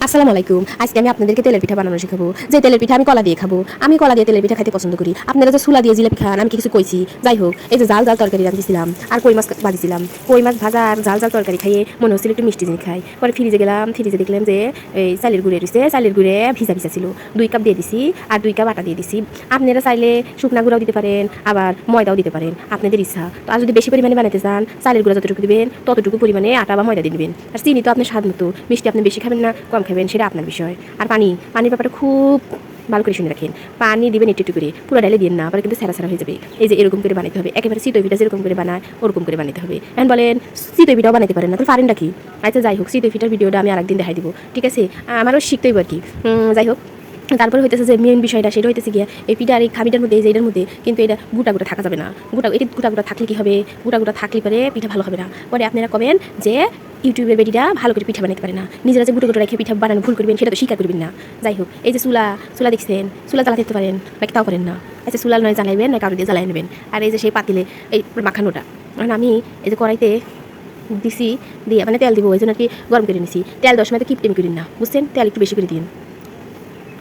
আসসালামু আলাইকুম। আজকে আমি আপনাদেরকে তেলের পিঠা বানানো শেখাবো। যে তেলের পিঠা আমি কলা দিয়ে খাবো। আমি কলা দিয়ে তেলের পিঠা খাইতে পছন্দ করি। আপনারা যে সুলা দিয়ে জিলাপি খান আমি কিছু কইছি। যাই হোক, এই যে জাল জাল তরকারি রাঁধছিলাম আর কই মাছ ভাজিছিলাম। কই মাছ ভাজা আর জাল জাল তরকারি খাইয়ে মনে হচ্ছিল একটু মিষ্টি জিনিস খাই। পরে ফ্রিজে গেলাম, ফ্রিজে দেখলাম যে এই চালের গুঁড়ে রয়েছে, চালের গুঁড়ে ভিজা ভিজা ছিল। 2 কাপ দিয়ে দিছি আর 2 কাপ আটা দিয়ে দিছি। আপনারা চাইলে শুকনা গুঁড়াও দিতে পারেন, আবার ময়দাও দিতে পারেন, আপনাদের ইচ্ছা। তো আর যদি বেশি পরিমাণে বানাতে চান, চালের গুঁড়া যতটুকু দিবেন ততটুকু পরিমাণে আটা বা ময়দা দিয়ে দিবেন। আর চিনি তো আপনার স্বাদ মতো, মিষ্টি আপনি বেশি খাবেন না কম খাবেন সেটা আপনার বিষয়। আর পানির ব্যাপারটা খুব ভালো করে শুনে রাখেন। পানি দিবেন একটু একটু করে, পুরো ডালে দিয়ে না, পরে কিন্তু সেরা সেরা হয়ে যাবে। এই যে এরকম করে বানাতে হবে, একেবারে চিতই পিঠা যেরকম করে বানায় ওরকম করে বানাতে হবে। এখন বলেন চিতই পিঠাও বানাতে পারেন না, তো পারেন নাকি? আচ্ছা যাই হোক, চিতই পিঠার ভিডিওটা আমি আরেকদিন দেখাই দিব, ঠিক আছে? আমারও শিখতে হইব আর কি। যাই হোক, তারপরে হইতেছে যে মেন বিষয়টা সেটা হইতেছে গিয়া এই পিঠা আর এই খামিটার মধ্যে এই যে এটার মধ্যে কিন্তু এটা গোটা গোটা থাকা যাবে না। এটি গোটা গোটা থাকলে কি হবে? গোটা গোটা থাকলে পরে পিঠা ভালো হবে না। পরে আপনারা কবেন যে ইউটিউবের বেটিটা ভালো করে পিঠা বানাতে পারে না, নিজেরা যে গোটা গোটা রেখে পিঠা বানানো ভুল করবেন সেটা তো স্বীকার করবেন না। যাই হোক, এই যে চুলা দেখছেন, চুলা জ্বালাতে দিতে পারেন নাকি তাও করেন না। আচ্ছা, চুলা নয় জ্বালাইবেন না কারো দিয়ে জ্বালাই নেবেন। আর এই যে সেই পাতিলে এই মাখানোটা, কারণ আমি এই যে কড়াইতে দিছি দিয়ে মানে তেল দিব ওই জন্য আর কি গরম করে নিছি। তেল 10 মিনিট কিপটেম করিন না, বুঝছেন? তেল একটু বেশি করে দিন।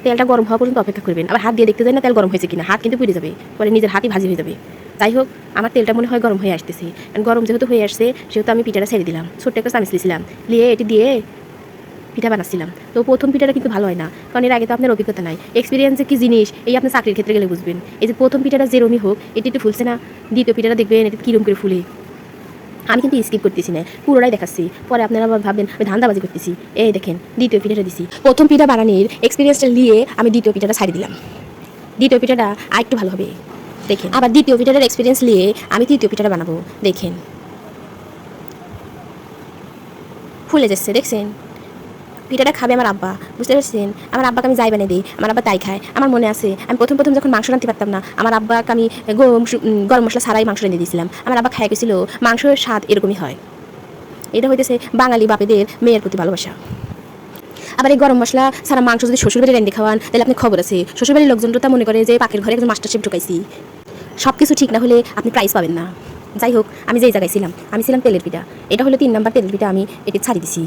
তেলটা গরম হওয়া পর্যন্ত অপেক্ষা করবেন। আবার হাত দিয়ে দেখতে যাই না তেল গরম হয়েছে কিনা, হাত কিন্তু পুড়ে যাবে, পরে নিজের হাতই ভাজি হয়ে যাবে। যাই হোক, আমার তেলটা মনে হয় গরম হয়ে আসতেছে। গরম যেহেতু হয়ে আসছে সেহেতু আমি পিঠাটা ছেড়ে দিলাম। ছোট্ট একটা চামিচ নিয়েছিলাম, নিয়ে এটি দিয়ে পিঠা বানাচ্ছিলাম। তো প্রথম পিঠাটা কিন্তু ভালো হয় না, কারণ এর আগে তো আপনার অভিজ্ঞতা নাই। এক্সপিরিয়েন্সে কি জিনিস এই আপনি চাকরির ক্ষেত্রে গেলে বুঝবেন। এই যে প্রথম পিঠাটা যেরমই হোক এটি একটু ফুলছে না, দ্বিতীয় পিঠাটা দেখবেন এটি কীরকম করে ফুলে। আমি কিন্তু স্কিপ করতেছি না, পুরোটাই দেখাচ্ছি। পরে আপনারা ভাববেন আমি ধান্দাবাজি করতেছি। এই দেখেন, দ্বিতীয় পিঠাটা দিছি। প্রথম পিঠা বানানোর এক্সপিরিয়েন্সটা নিয়ে আমি দ্বিতীয় পিঠাটা ছাড়ি দিলাম। দ্বিতীয় পিঠাটা আর একটু ভালো হবে দেখেন। আবার দ্বিতীয় পিঠাটার এক্সপিরিয়েন্স নিয়ে আমি তৃতীয় পিঠাটা বানাবো। দেখেন, ফুলে যাচ্ছে, দেখছেন? পিঠাটা খাবে আমার আব্বা, বুঝতে পারছেন? আমার আব্বাকে আমি যাই বানিয়ে দিই, আমার আব্বা তাই খায়। আমার মনে আছে আমি প্রথম যখন মাংস রাঁধতে পারতাম না, আমার আব্বাকে আমি গরম মশলা ছাড়াই মাংস রেঁধে দিয়েছিলাম। আমার আব্বা খাই গেছিল মাংসের স্বাদ এরকমই হয়। এটা হইতেছে বাঙালি বাপেদের মেয়ের প্রতি ভালোবাসা। আবার এই গরম মশলা ছাড়া মাংস যদি শ্বশুরবাড়ি রেঁধে খাওয়ান তাহলে আপনি খবর আছে, শ্বশুরবাড়ির লোকজনটা তা মনে করে যে পাখির ঘরে একজন মাস্টার শেফ ঢুকাইছি। সব কিছু ঠিক না হলে আপনি প্রাইজ পাবেন না। যাই হোক, আমি যেই জায়গায় ছিলাম আমি ছিলাম তেলের পিঠা। এটা হলো 3 নাম্বার তেলের পিঠা, আমি এটি ছাড়ি দিছি।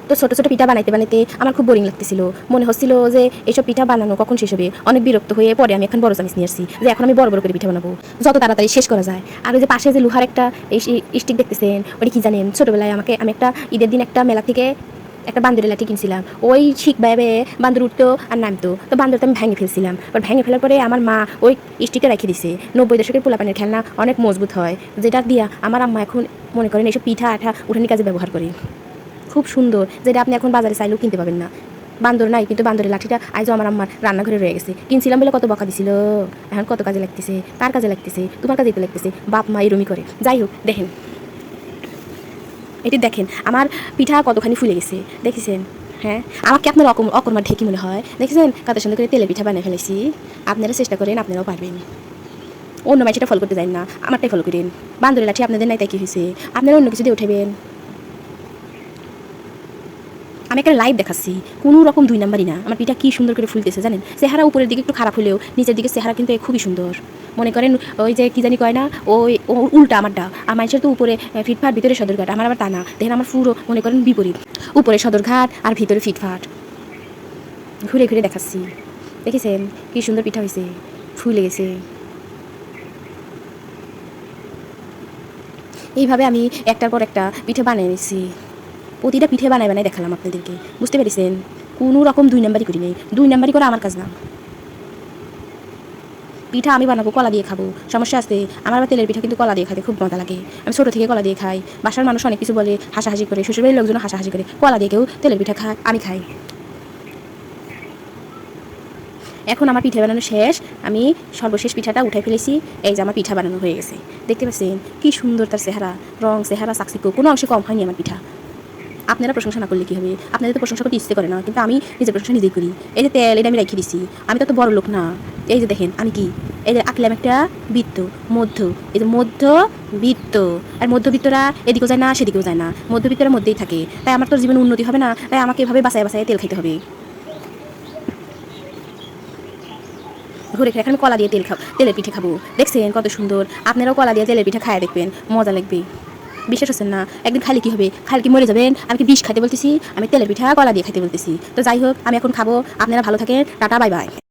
তো ছোটো ছোটো পিঠা বানাইতে বানাইতে আমার খুব বোরিং লাগতেছিল। মনে হচ্ছিল যে এইসব পিঠা বানানো কখন শেষ হবে। অনেক বিরক্ত হয়ে পরে আমি এখন বড় চামিচ নিয়ে আসছি যে এখন আমি বড় বড় করে পিঠা বানাবো, যত তাড়াতাড়ি শেষ করা যায়। আর ওই যে পাশে যে লোহার একটা এই স্টিক দেখতেছেন, ওটা কি জানেন? ছোটোবেলায় আমি একটা ঈদের দিন একটা মেলা থেকে একটা বান্দরের লাঠি কিনছিলাম। ওই শিখভাবে বান্দর উঠতো আর নামতো, তো বান্দরটা আমি ভেঙে ফেলছিলাম। আর ভেঙে ফেলার পরে আমার মা ওই স্টিকটা রেখে দিছে। 90 দশকের পোলাপানের খেলনা, অনেক মজবুত হয়, যেটা দিয়া আমার আম্মা এখন মনে করেন এইসব পিঠা আঠা উঠানি কাজে ব্যবহার করে। খুব সুন্দর, যেটা আপনি এখন বাজারে চাইলেও কিনতে পাবেন না। বান্দর নাই, কিন্তু বান্দরের লাঠিটা আজও আমার আম্মার রান্নাঘরে রয়ে গেছে। কিনছিলাম বলে কত বকা দিছিল, এখন কত কাজে লাগতেছে, কার কাজে লাগতেছে? তোমার কাজে তো লাগতেছে। বাপ মা এরমই করে। যাই হোক, দেখেন এটি দেখেন আমার পিঠা কতখানি ফুলে গেছে, দেখেছেন? হ্যাঁ, আমাকে আপনার অকর্মা ঢেকি মনে হয়, দেখেছেন? কত সুন্দর করে তেলে পিঠা বানিয়ে ফেলেছি। আপনারা চেষ্টা করেন, আপনারাও পারবেন। অন্য মাইসিটা ফলো করতে যান না, আমারটাই ফলো করেন। বান্দরের লাঠি আপনাদের নাই তাই কি হয়েছে? আপনারা অন্য কিছু দিয়ে উঠাবেন। আমি একটা লাইভ দেখাচ্ছি, কোনো রকম 2 নাম্বারই না। আমার পিঠা কি সুন্দর করে ফুলতেছে জানেন? চেহারা উপরের দিকে একটু খারাপ হলেও নিচের দিকে চেহারা কিন্তু খুবই সুন্দর। মনে করেন ওই যে কি জানি কয় না, ওই উল্টা আমারটা। আর মানুষের তো উপরে ফিটফাট ভিতরে সদরঘাট, আমার আবার তা না। দেখেন আমার পুরো মনে করেন বিপরীত, উপরে সদরঘাট আর ভিতরে ফিটফাট। ঘুরে ঘুরে দেখাচ্ছি, দেখেছেন কি সুন্দর পিঠা হয়েছে, ফুলে গেছে। এইভাবে আমি একটার পর একটা পিঠে বানিয়ে নিচ্ছি। প্রতিটা পিঠে বানাই বানাই দেখালাম আপনাদেরকে, বুঝতে পেরেছেন? কোনো রকম 2 নাম্বারই করি নেই। 2 নাম্বারই করা আমার কাজ না। পিঠা আমি বানাবো, কলা দিয়ে খাবো, সমস্যা আছে? আমার আবার তেলের পিঠা কিন্তু কলা দিয়ে খাইতে খুব মজা লাগে। আমি ছোটো থেকে কলা দিয়ে খাই। বাসার মানুষ অনেক কিছু বলে, হাসাহাসি করে, শ্বশুরবাড়ির লোকজন হাসাহাসি করে। কলা দিয়ে কেউ তেলের পিঠা খায়, আমি খাই। এখন আমার পিঠা বানানো শেষ, আমি সর্বশেষ পিঠাটা উঠে ফেলেছি। এই যে আমার পিঠা বানানো হয়ে গেছে, দেখতে পাচ্ছেন কি সুন্দর তার চেহারা, রং চেহারা চাকচিক্য, কোনো অংশে কম হয়নি আমার পিঠা। আপনারা প্রশংসা না করলে কী হবে? আপনাদের তো প্রশংসা করতে ইচ্ছে করে না, কিন্তু আমি নিজের প্রশংসা নিজেই করি। এই যে তেল, এটা আমি রেখে দিছি, আমি তো বড় লোক না। এই যে দেখেন আমি কি, এই যে আঁকলাম একটা বৃত্ত, মধ্য, এই যে মধ্যবিত্ত। আর মধ্যবিত্তরা এদিকেও যায় না সেদিকেও যায় না, মধ্যবিত্তরা মধ্যেই থাকে। তাই আমার তো জীবনে উন্নতি হবে না, তাই আমাকে এভাবে বাসায় বাসায় তেল খেতে হবে। ঘুরে ঘুরে এখন কলা দিয়ে তেলের পিঠে খাবো, দেখছেন কত সুন্দর? আপনারাও কলা দিয়ে তেলের পিঠা খায় দেখবেন, মজা লাগবে। বিশ্বাস হচ্ছে না, একদিন খাইলে কি হবে? খাইলে কি মরে যাবেন? আমি কি বিষ খাইতে বলতেছি? আমি তেলের পিঠা কলা দিয়ে খাইতে বলতেছি। তো যাই হোক, আমি এখন খাবো। আপনারা ভালো থাকেন, টাটা, বাই বাই।